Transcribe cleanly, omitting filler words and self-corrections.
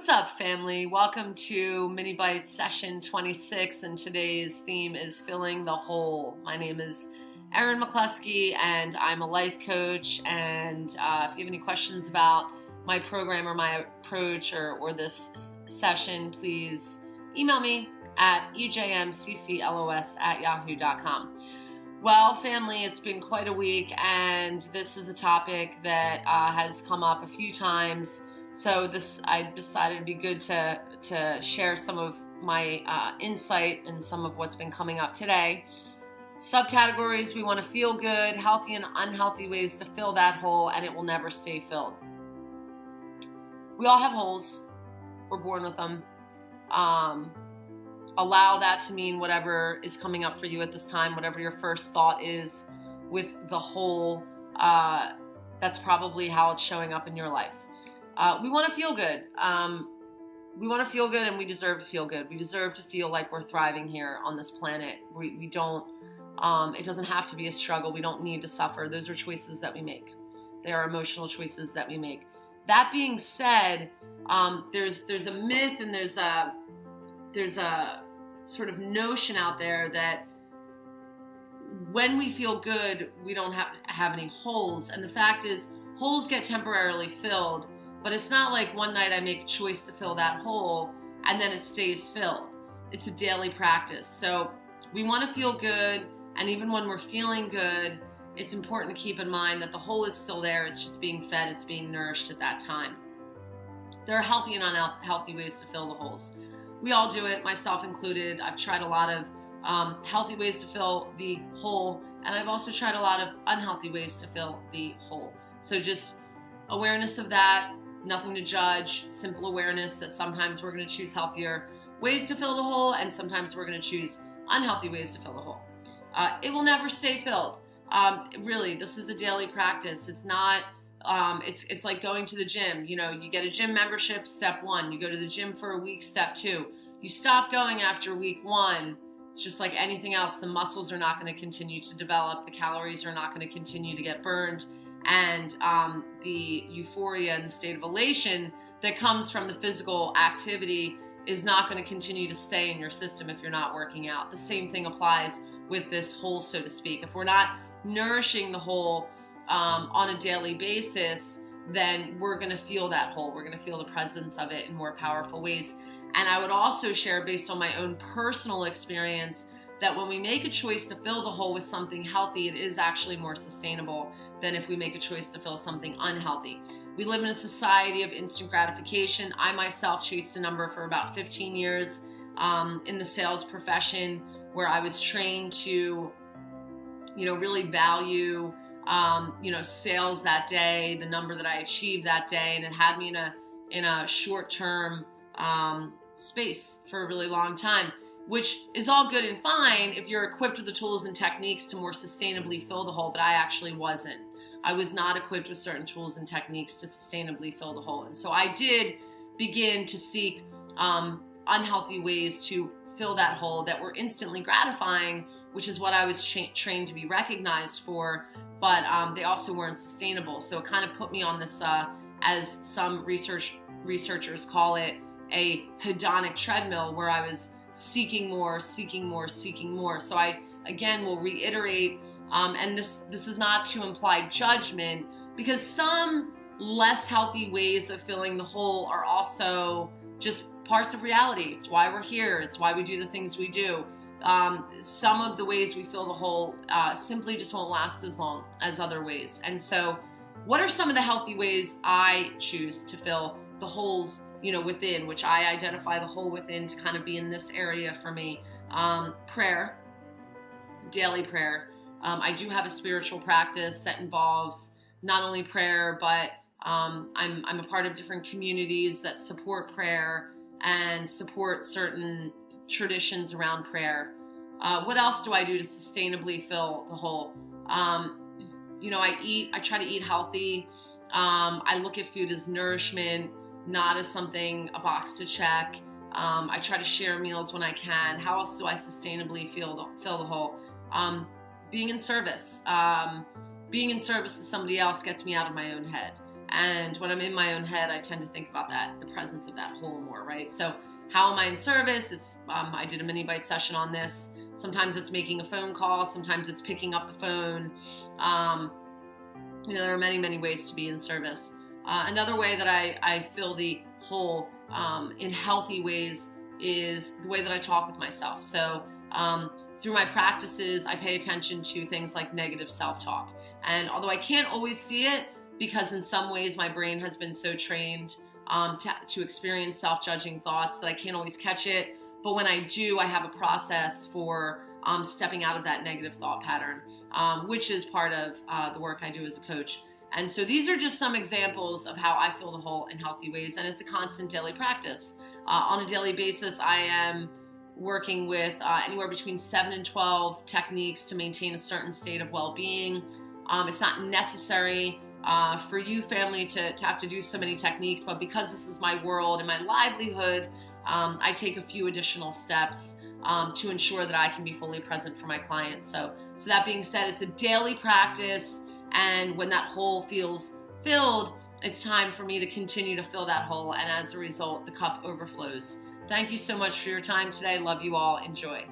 What's up, family? Welcome to mini-bytes session 26, and today's theme is filling the hole. My name is Erin and I'm a life coach, and if you have any questions about my program or my approach or this session, please email me at ejmcclos@yahoo.com. Well, family, it's been quite a week, and this is a topic that has come up a few times. So I decided it'd be good to share some of my insight and some of what's been coming up today. Subcategories: we want to feel good, healthy and unhealthy ways to fill that hole, and it will never stay filled. We all have holes. We're born with them. Allow that to mean whatever is coming up for you at this time, whatever your first thought is with the hole. That's probably how it's showing up in your life. We want to feel good. We want to feel good, and we deserve to feel good. We deserve to feel like we're thriving here on this planet. We don't, it doesn't have to be a struggle. We don't need to suffer. Those are choices that we make. They are emotional choices that we make. That being said, there's a myth and there's a sort of notion out there that when we feel good, we don't have any holes. And the fact is, holes get temporarily filled. But it's not like one night I make a choice to fill that hole and then it stays filled. It's a daily practice. So we want to feel good, and even when we're feeling good, it's important to keep in mind that the hole is still there. It's just being fed, it's being nourished at that time. There are healthy and unhealthy ways to fill the holes. We all do it, myself included. I've tried a lot of healthy ways to fill the hole, and I've also tried a lot of unhealthy ways to fill the hole. So just awareness of that. Nothing to judge, simple awareness that sometimes we're going to choose healthier ways to fill the hole, and sometimes we're going to choose unhealthy ways to fill the hole. It will never stay filled. Really, this is a daily practice. It's not, it's like going to the gym. You know, you get a gym membership, step 1. You go to the gym for a week, step 2. You stop going after week 1. It's just like anything else. The muscles are not going to continue to develop. The calories are not going to continue to get burned. And the euphoria and the state of elation that comes from the physical activity is not going to continue to stay in your system if you're not working out. The same thing applies with this hole, so to speak. If we're not nourishing the hole on a daily basis, then we're going to feel that hole. We're going to feel the presence of it in more powerful ways. And I would also share, based on my own personal experience, that when we make a choice to fill the hole with something healthy, it is actually more sustainable than if we make a choice to fill something unhealthy. We live in a society of instant gratification. I myself chased a number for about 15 years in the sales profession, where I was trained to, really value, sales that day, the number that I achieved that day, and it had me in a short-term space for a really long time, which is all good and fine if you're equipped with the tools and techniques to more sustainably fill the hole, but I actually wasn't. I was not equipped with certain tools and techniques to sustainably fill the hole. And so I did begin to seek unhealthy ways to fill that hole that were instantly gratifying, which is what I was trained to be recognized for, but they also weren't sustainable. So it kind of put me on this, as some researchers call it, a hedonic treadmill, where I was seeking more. So I, again, will reiterate, and this is not to imply judgment, because some less healthy ways of filling the hole are also just parts of reality. It's why we're here. It's why we do the things we do. Some of the ways we fill the hole simply just won't last as long as other ways. And so what are some of the healthy ways I choose to fill the holes within, which I identify the hole within to kind of be in this area for me? Prayer, daily prayer. I do have a spiritual practice that involves not only prayer, but I'm a part of different communities that support prayer and support certain traditions around prayer. What else do I do to sustainably fill the hole? I try to eat healthy. I look at food as nourishment, not as a box to check. I try to share meals when I can. How else do I sustainably fill the hole? Being in service. Being in service to somebody else gets me out of my own head. And when I'm in my own head, I tend to think about the presence of that hole more, right? So how am I in service? I did a mini-byte session on this. Sometimes it's making a phone call. Sometimes it's picking up the phone. There are many, many ways to be in service. Another way that I fill the hole in healthy ways is the way that I talk with myself. So through my practices, I pay attention to things like negative self-talk. And although I can't always see it, because in some ways my brain has been so trained to experience self-judging thoughts that I can't always catch it. But when I do, I have a process for stepping out of that negative thought pattern, which is part of the work I do as a coach. And so these are just some examples of how I fill the hole in healthy ways, and it's a constant daily practice. On a daily basis, I am working with anywhere between 7 and 12 techniques to maintain a certain state of well-being. It's not necessary for you, family, to have to do so many techniques, but because this is my world and my livelihood, I take a few additional steps to ensure that I can be fully present for my clients. So that being said, it's a daily practice, and when that hole feels filled, it's time for me to continue to fill that hole, and as a result, the cup overflows. Thank you so much for your time today. Love you all. Enjoy.